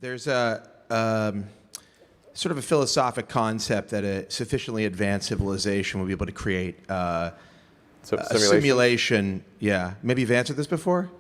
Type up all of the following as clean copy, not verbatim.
There's a sort of a philosophic concept that a sufficiently advanced civilization will be able to create a simulation. Yeah, maybe you've answered this before.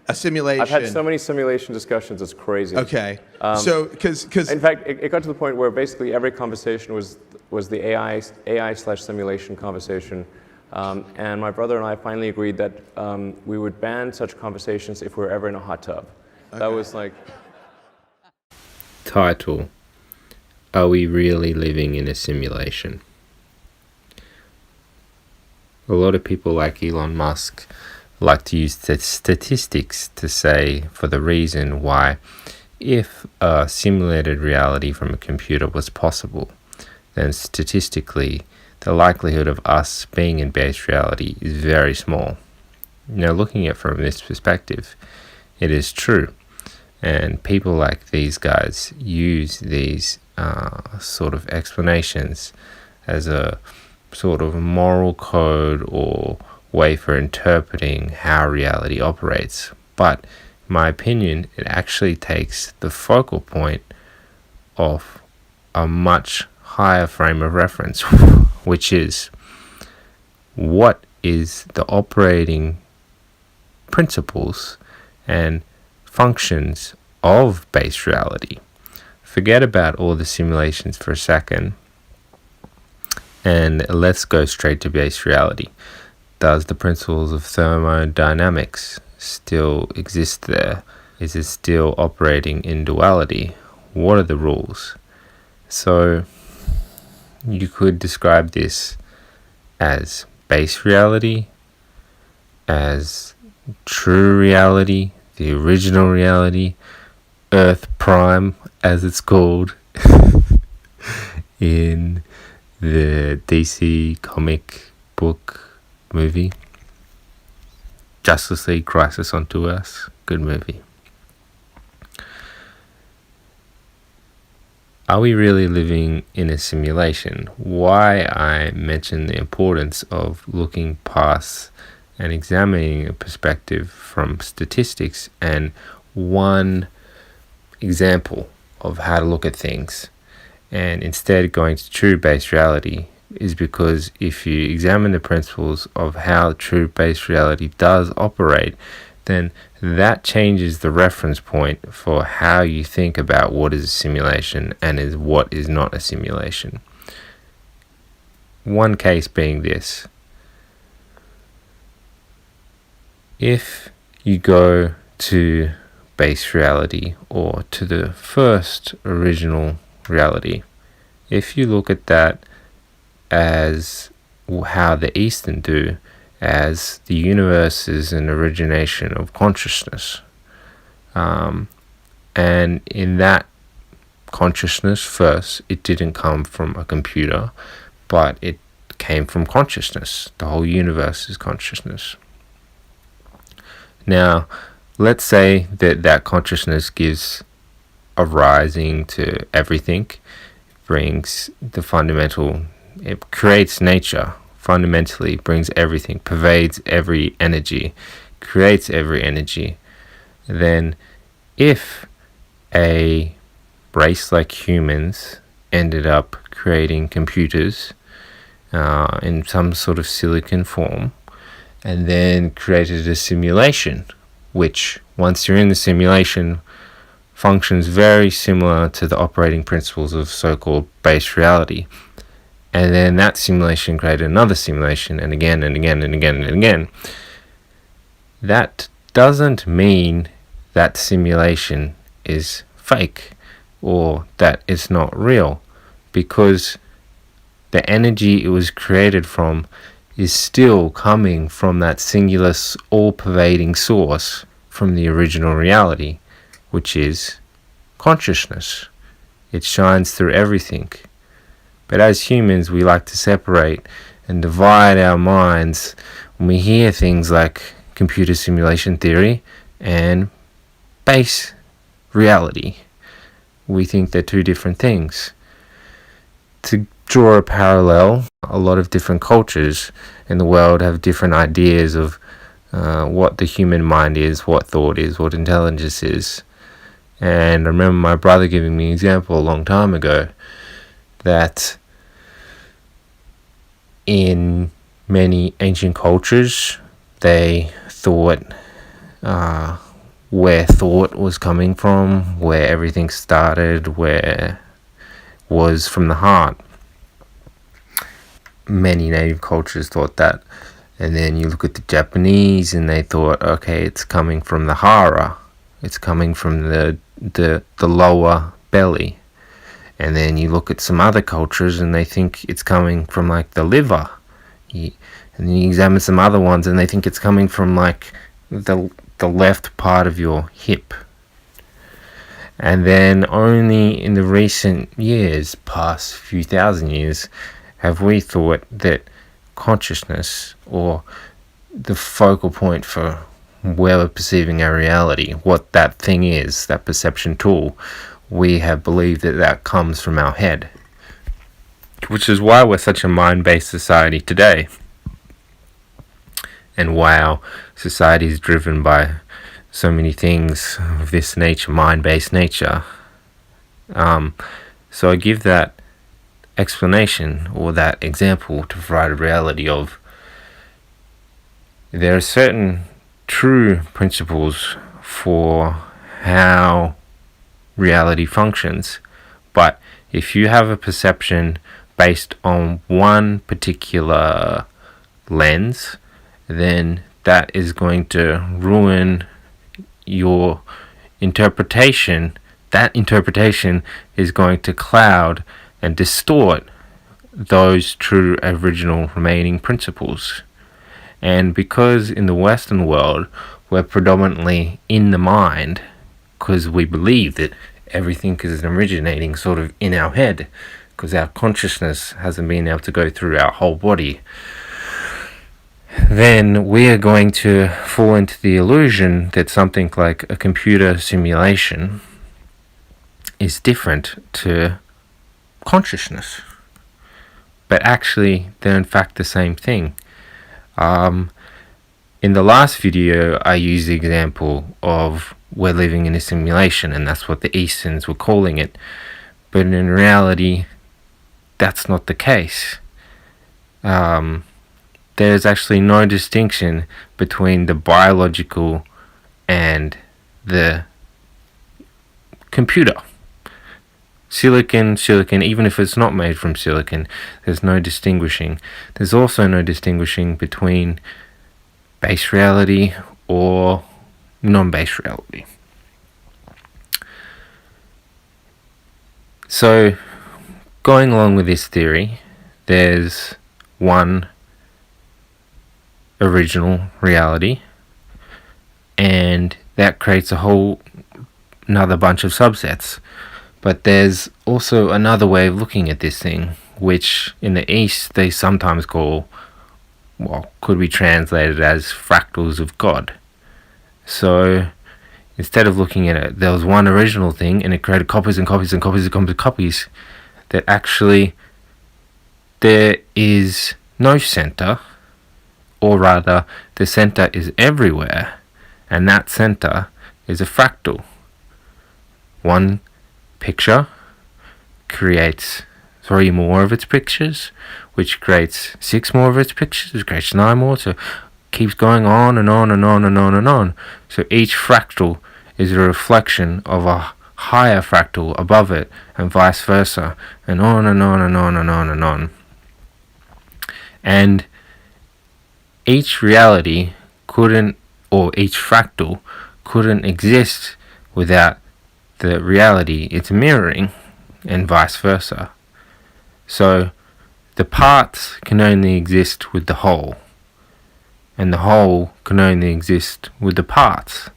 A simulation. I've had so many simulation discussions, it's crazy. Okay, so because In fact, it got to the point where basically every conversation was the AI/simulation conversation. And my brother and I finally agreed that we would ban such conversations if we were ever in a hot tub. Okay. That was like... Title: Are we really living in a simulation? A lot of people like Elon Musk like to use statistics to say for the reason why if a simulated reality from a computer was possible, then statistically the likelihood of us being in base reality is very small. Now, looking at it from this perspective, it is true. And people like these guys use these sort of explanations as a sort of moral code or way for interpreting how reality operates. But in my opinion, it actually takes the focal point of a much higher frame of reference, which is what is the operating principles and functions of base reality. Forget about all the simulations for a second and let's go straight to base reality. Does the principles of thermodynamics still exist there? Is it still operating in duality? What are the rules? So you could describe this as base reality, as true reality, the original reality, Earth Prime as it's called in the DC comic book movie, Justice League Crisis on 2S, good movie. Are we really living in a simulation? Why I mention the importance of looking past and examining a perspective from statistics and one example of how to look at things, and instead going to true base reality, is because if you examine the principles of how true base reality does operate, then that changes the reference point for how you think about what is a simulation and what is not a simulation. One case being this: if you go to base reality or to the first original reality, if you look at that as how the Eastern do, as the universe is an origination of consciousness, and in that consciousness first, it didn't come from a computer, but it came from consciousness. The whole universe is consciousness. Now, let's say that consciousness gives a rising to everything, brings the fundamental, it creates nature, fundamentally brings everything, pervades every energy, creates every energy. Then if a race like humans ended up creating computers in some sort of silicon form, and then created a simulation, which once you're in the simulation functions very similar to the operating principles of so-called base reality, and then that simulation created another simulation, and again and again and again and again, that doesn't mean that simulation is fake or that it's not real, because the energy it was created from is still coming from that singular, all-pervading source from the original reality, which is consciousness. It shines through everything. But as humans, we like to separate and divide our minds when we hear things like computer simulation theory and base reality. We think they're two different things. To draw a parallel, a lot of different cultures in the world have different ideas of what the human mind is, what thought is, what intelligence is. And I remember my brother giving me an example a long time ago that in many ancient cultures, they thought where thought was coming from, where everything started, where was from the heart. Many native cultures thought that. And then you look at the Japanese and they thought, okay, it's coming from the hara. It's coming from the lower belly. And then you look at some other cultures and they think it's coming from like the liver. And then you examine some other ones and they think it's coming from like the left part of your hip. And then only in the recent years, past few thousand years, have we thought that consciousness, or the focal point for where we're perceiving our reality, what that thing is, that perception tool, we have believed that that comes from our head. Which is why we're such a mind-based society today. And why our society is driven by so many things of this nature, mind-based nature. So I give that explanation or that example to provide a reality of there are certain true principles for how reality functions, but if you have a perception based on one particular lens, then that is going to ruin your interpretation. That interpretation is going to cloud and distort those true original remaining principles. And because in the Western world we're predominantly in the mind, because we believe that everything is originating sort of in our head, because our consciousness hasn't been able to go through our whole body, then we are going to fall into the illusion that something like a computer simulation is different to consciousness. But actually, they're in fact the same thing. In the last video, I used the example of we're living in a simulation, and that's what the Easterns were calling it. But in reality, that's not the case. There's actually no distinction between the biological and the computer. Silicon, even if it's not made from silicon, there's no distinguishing. There's also no distinguishing between base reality or non-base reality. So, going along with this theory, there's one original reality, and that creates a whole another bunch of subsets. But there's also another way of looking at this thing, which in the East they sometimes call, well, could be translated as fractals of God. So instead of looking at it, there was one original thing and it created copies and copies and copies and copies and copies, that actually there is no center, or rather the center is everywhere, and that center is a fractal. One picture creates 3 more of its pictures, which creates 6 more of its pictures, which creates 9 more, so it keeps going on and on and on and on and on. So each fractal is a reflection of a higher fractal above it, and vice versa, and on and on and on and on and on. And each reality couldn't, or each fractal couldn't exist without the reality it's mirroring, and vice versa. So the parts can only exist with the whole, and the whole can only exist with the parts.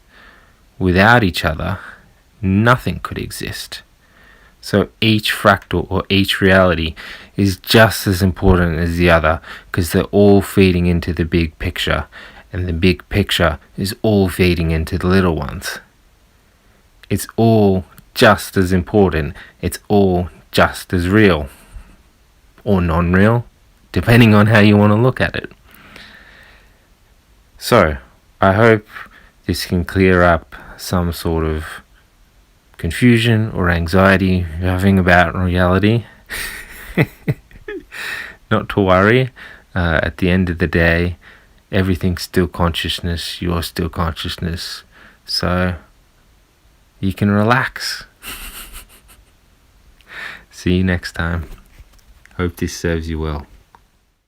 Without each other, nothing could exist. So each fractal or each reality is just as important as the other, because they're all feeding into the big picture, and the big picture is all feeding into the little ones. It's all just as important. It's all just as real, or non-real, depending on how you want to look at it. So, I hope this can clear up some sort of confusion or anxiety you're having about reality, not to worry. At the end of the day, everything's still consciousness, you're still consciousness, so you can relax. See you next time. Hope this serves you well.